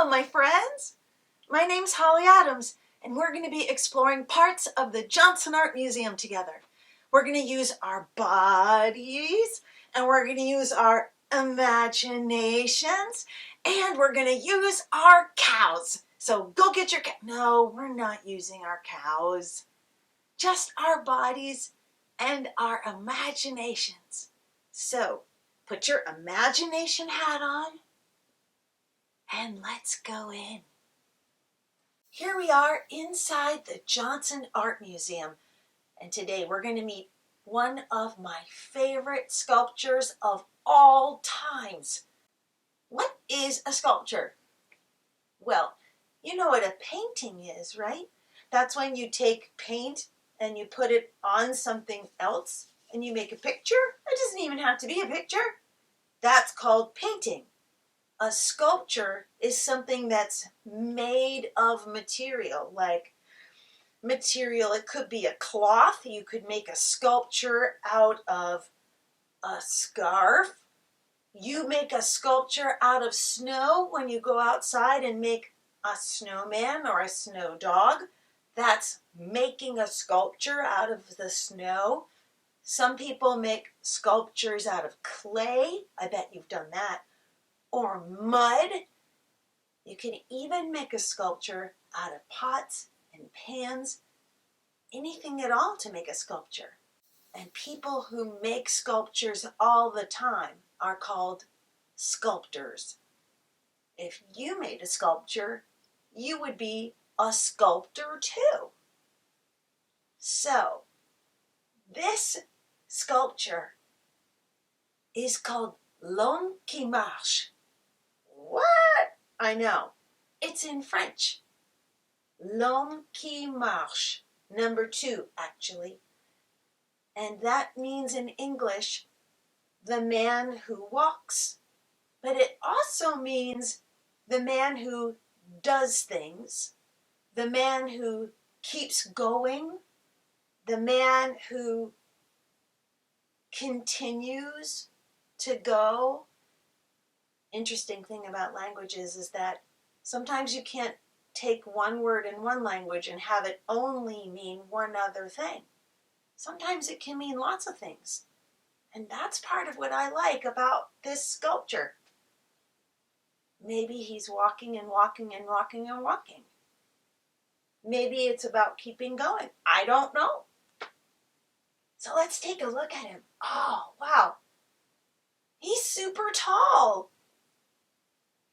Hello, my friends. My name's Holly Adams, and we're going to be exploring parts of the Johnson Art Museum together. We're going to use our bodies, and we're going to use our imaginations, and we're going to use our cows. So go get your cow. No, we're not using our cows. Just our bodies and our imaginations. So put your imagination hat on, and let's go in. Here we are inside the Johnson Art Museum, and today we're going to meet one of my favorite sculptures of all times. What is a sculpture? Well, you know what a painting is, right? That's when you take paint and you put it on something else and you make a picture. It doesn't even have to be a picture. That's called painting. A sculpture is something that's made of material, like material. It could be a cloth. You could make a sculpture out of a scarf. You make a sculpture out of snow when you go outside and make a snowman or a snow dog. That's making a sculpture out of the snow. Some people make sculptures out of clay. I bet you've done that. Or mud. You can even make a sculpture out of pots and pans, anything at all to make a sculpture. And people who make sculptures all the time are called sculptors. If you made a sculpture, you would be a sculptor too. So, this sculpture is called L'homme qui marche. What? I know. It's in French. L'homme qui marche. Number 2, actually. And that means in English, the man who walks. But it also means the man who does things, the man who keeps going, the man who continues to go. Interesting thing about languages is that sometimes you can't take one word in one language and have it only mean one other thing. Sometimes it can mean lots of things. And that's part of what I like about this sculpture. Maybe he's walking and walking and walking and walking. Maybe it's about keeping going. I don't know. So let's take a look at him. Oh, wow. He's super tall.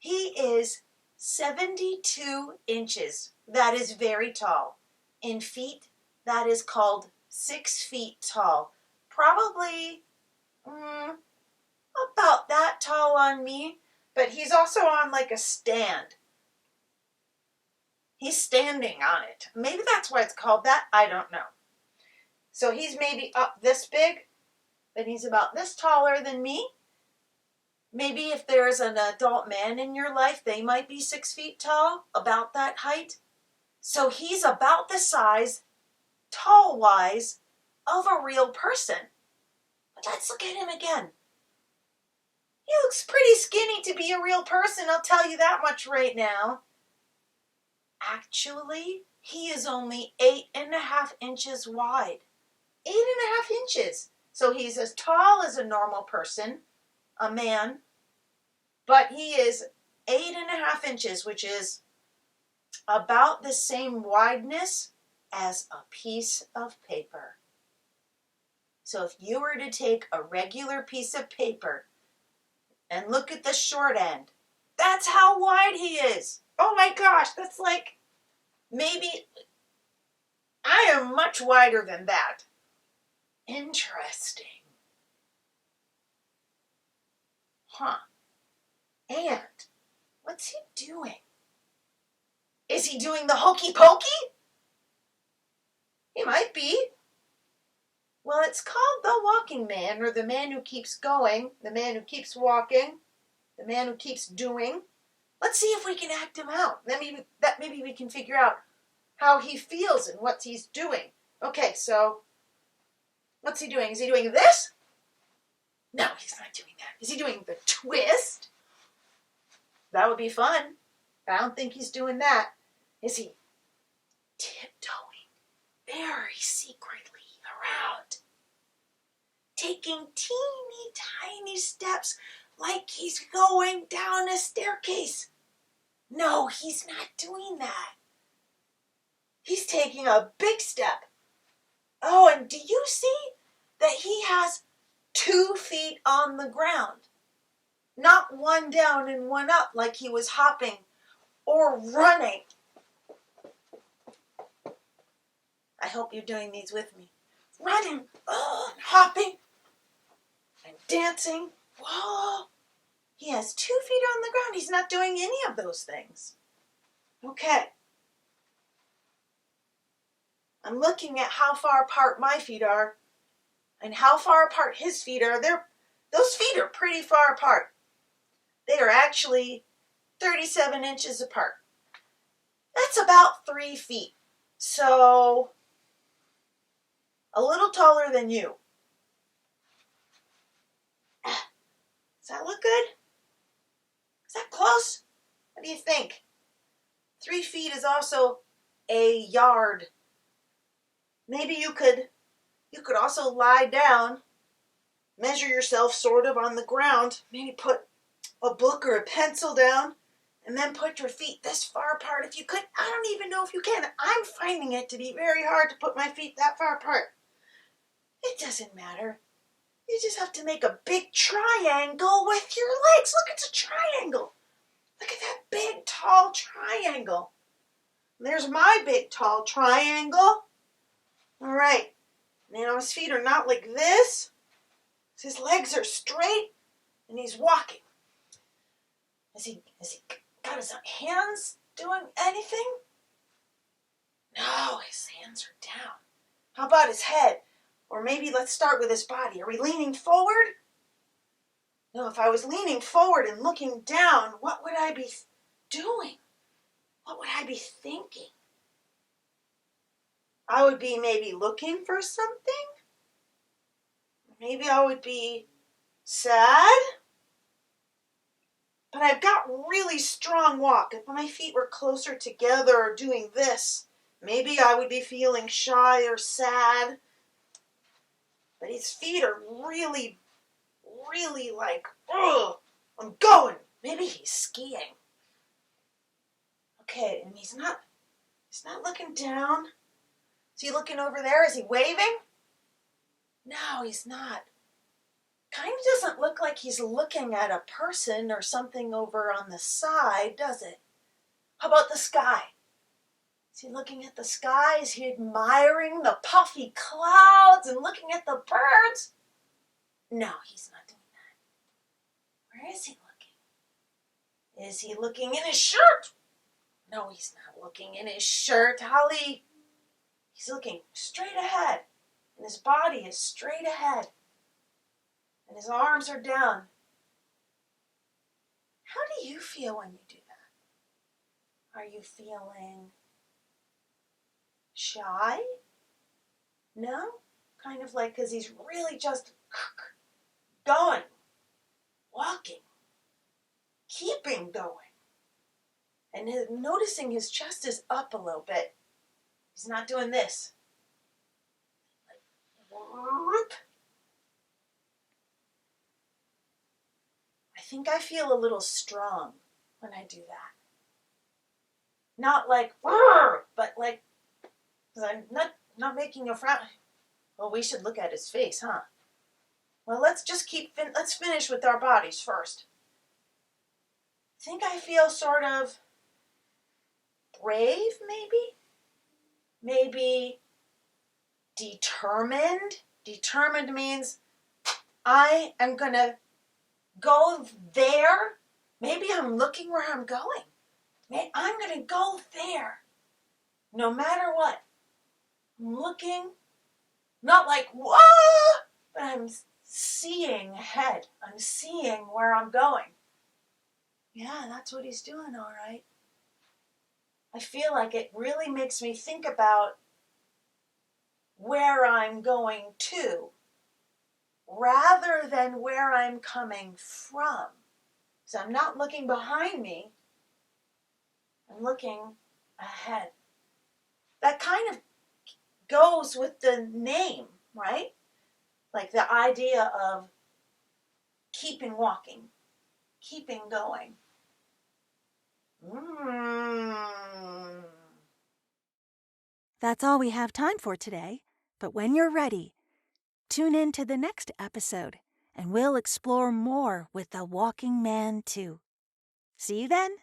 He is 72 inches. That is very tall. In feet, that is called 6 feet tall. Probably about that tall on me, but he's also on like a stand. He's standing on it. Maybe that's why it's called that. I don't know. So he's maybe up this big, but he's about this taller than me. Maybe if there's an adult man in your life, they might be 6 feet tall, about that height. So he's about the size, tall-wise, of a real person. But let's look at him again. He looks pretty skinny to be a real person, I'll tell you that much right now. Actually, he is only 8.5 inches wide. 8.5 inches. So he's as tall as a normal person, a man, but he is 8.5 inches, which is about the same wideness as a piece of paper. So if you were to take a regular piece of paper and look at the short end, that's how wide he is. Oh my gosh, that's like, maybe, I am much wider than that. Interesting. Huh. And what's he doing? Is he doing the hokey pokey? He might be. Well, it's called the walking man, or the man who keeps going, the man who keeps walking, the man who keeps doing. Let's see if we can act him out. Maybe we can figure out how he feels and what he's doing. Okay, so what's he doing? Is he doing this? No, he's not doing that. Is he doing the twist? That would be fun. But I don't think he's doing that. Is he tiptoeing very secretly around, taking teeny tiny steps like he's going down a staircase? No, he's not doing that. He's taking a big step. Oh, and do you see that he has 2 feet on the ground? Not one down and one up like he was hopping or running. I hope you're doing these with me. Running, hopping, and dancing. Whoa! He has 2 feet on the ground. He's not doing any of those things. Okay. I'm looking at how far apart my feet are and how far apart his feet are. Those feet are pretty far apart. They are actually 37 inches apart. That's about 3 feet. So, a little taller than you. Does that look good? Is that close? What do you think? 3 feet is also a yard. Maybe you could also lie down, measure yourself sort of on the ground, maybe put a book or a pencil down, and then put your feet this far apart if you could. I don't even know if you can. I'm finding it to be very hard to put my feet that far apart. It doesn't matter. You just have to make a big triangle with your legs. Look, it's a triangle. Look at that big, tall triangle. There's my big, tall triangle. All right. Now his feet are not like this. His legs are straight, and he's walking. Has he got his hands doing anything? No, his hands are down. How about his head? Or maybe let's start with his body. Are we leaning forward? No, if I was leaning forward and looking down, what would I be doing? What would I be thinking? I would be maybe looking for something. Maybe I would be sad. But I've got really strong walk. If my feet were closer together or doing this, maybe I would be feeling shy or sad. But his feet are really, really like, I'm going. Maybe he's skiing. Okay, and he's not looking down. Is he looking over there? Is he waving? No, he's not. Kind of doesn't look like he's looking at a person or something over on the side, does it? How about the sky? Is he looking at the sky? Is he admiring the puffy clouds and looking at the birds? No, he's not doing that. Where is he looking? Is he looking in his shirt? No, he's not looking in his shirt, Holly. He's looking straight ahead, and his body is straight ahead, and his arms are down. How do you feel when you do that? Are you feeling shy? No? Kind of like, because he's really just going, walking, keeping going. And noticing his chest is up a little bit. He's not doing this. Like, whoop. I think I feel a little strong when I do that. Not like, but like, because I'm not making a frown. Well, we should look at his face, huh? Well, let's just let's finish with our bodies first. I think I feel sort of brave, maybe? Maybe determined. Determined means I am going to go there. Maybe I'm looking where I'm going. I'm going to go there. No matter what. I'm looking, not like, whoa, but I'm seeing ahead. I'm seeing where I'm going. Yeah, that's what he's doing, all right. I feel like it really makes me think about where I'm going to rather than where I'm coming from. So I'm not looking behind me. and looking ahead. That kind of goes with the name, right? Like the idea of keeping walking, keeping going. That's all we have time for today, but when you're ready, tune in to the next episode and we'll explore more with the walking man too. See you then.